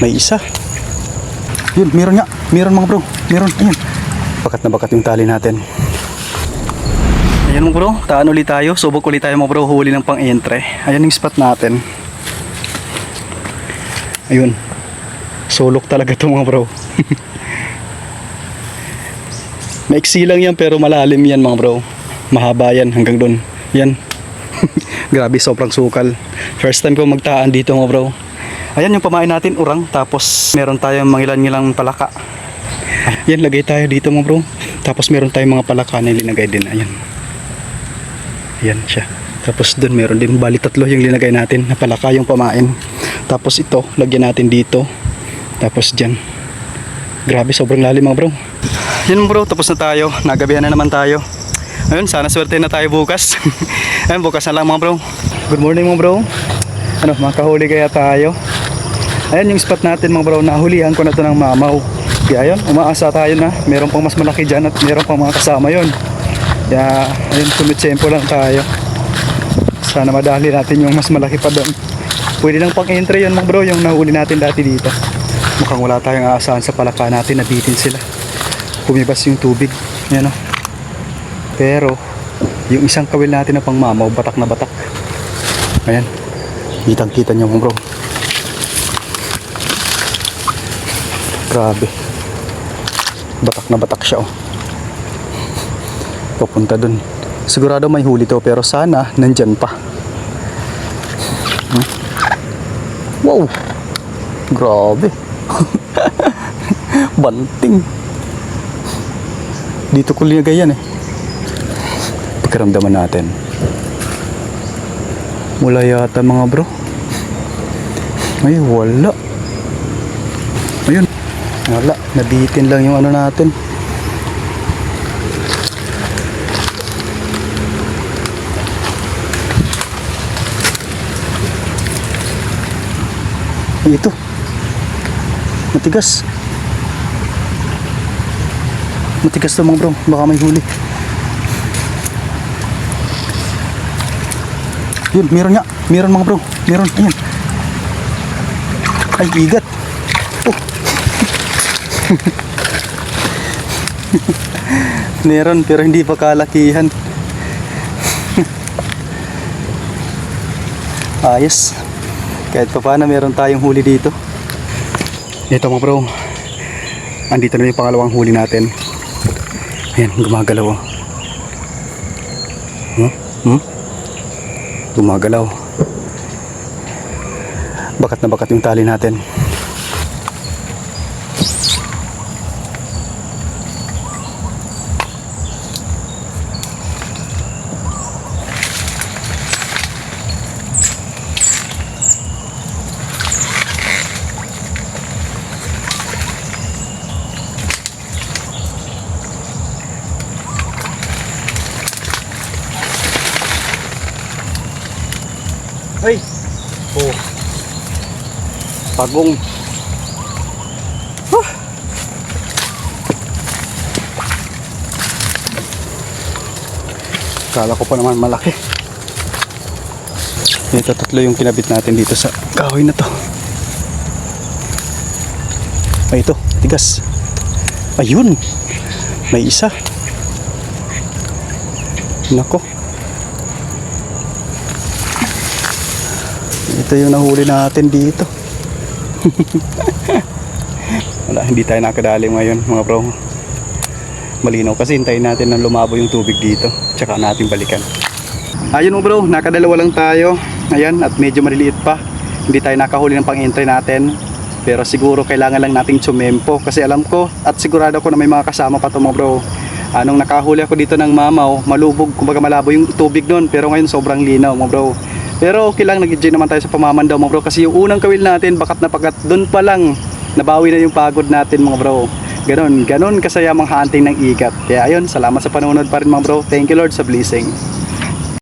May isa. Yun, meron nga. Meron mga bro. Meron. Ayan. Bakat na bakat yung tali natin. Ayan mga bro. Taan ulit tayo. Subok ulit tayo mga bro. Huli ng pang-entre. Ayan yung spot natin. Ayun. Sulok talaga ito mga bro. Maiksi lang yan pero malalim yan mga bro. Mahaba yan hanggang doon. Yan. Grabe, sobrang sukal. First time ko magtaan dito mga bro. Ayan yung pamain natin, urang. Tapos meron tayong mangilan-ngilang palaka. Ayan, lagay tayo dito mga bro. Tapos meron tayong mga palaka na linagay din. Ayan. Ayan siya. Tapos doon meron din, bali tatlo yung linagay natin na palaka yung pamain. Tapos ito, lagyan natin dito. Tapos dyan. Grabe, sobrang lalim mga bro. Yan bro, tapos na tayo. Nagabihan na naman tayo. Ayun, sana swerte na tayo bukas. Ayun, bukas na lang mga bro. Good morning mga bro. Ano, makahuli kaya tayo. Ayan yung spot natin mga bro. Nahulihan ko na to ng mamaw. Kaya ayun, umaasa tayo na. Meron pang mas malaki dyan at meron pang mga kasama yun. Kaya ayun, tumitsempo lang tayo. Sana madali natin yung mas malaki pa doon. Pwede lang pang entry yun mga bro, yung nahuli natin dati dito. Mukhang wala tayong aasahan sa palaka natin. Nabitin sila. Pumibas yung tubig. Yan o. Pero yung isang kawil natin na pang mamaw, batak na batak. Ayan. Kitang kita nyo mga bro. Grabe. Batak na batak siya oh. Papunta dun. Sigurado may huli to pero sana nandyan pa. Wow. Grabe. Banting. Dito ko linagay yan eh. Pagkaramdaman natin. Wala yata mga bro. Ay wala. Ayun. Wala. Nabitin lang yung ano natin. Ay, ito. Matigas. Matigas to mga bro. Baka may huli. Yun, meron nga. Meron mga bro. Meron. Ayan. Ay, igat. Oh. Meron pero hindi pa kalakihan. Ayos. Kahit pa paano meron tayong huli dito. Ito mga bro. Andito na yung pangalawang huli natin. Ayan, gumagalaw. Gumagalaw. Bakat na bakat yung tali natin. Ay! Oh! Pagong! Kala ko pa naman malaki. Ito tatlo yung kinabit natin dito sa kahoy na to. Ay ito, tigas. Ayun! May isa. Nako. Ito yung nahuli natin dito. Wala, hindi tayo nakadali ngayon mga bro. Malinaw kasi hintayin natin na lumabo yung tubig dito. Tsaka natin balikan. Ayun mga bro, nakadalawa lang tayo. Ayan, at medyo maliliit pa. Hindi tayo nakahuli ng pang-entry natin. Pero siguro kailangan lang nating tsumempo. Kasi alam ko at sigurado ko na may mga kasama pa to mga bro. Anong nakahuli ako dito ng mamaw, malubog, kumbaga malabo yung tubig nun. Pero ngayon sobrang linaw mga bro. Pero okay lang, nag-enjoy naman tayo sa pamamandaw mga bro. Kasi yung unang kawil natin, bakat na bakat, dun pa lang nabawi na yung pagod natin mga bro. Ganon kasaya mang hunting ng ikat. Kaya ayun, salamat sa panonood pa rin mga bro. Thank you Lord sa blessing.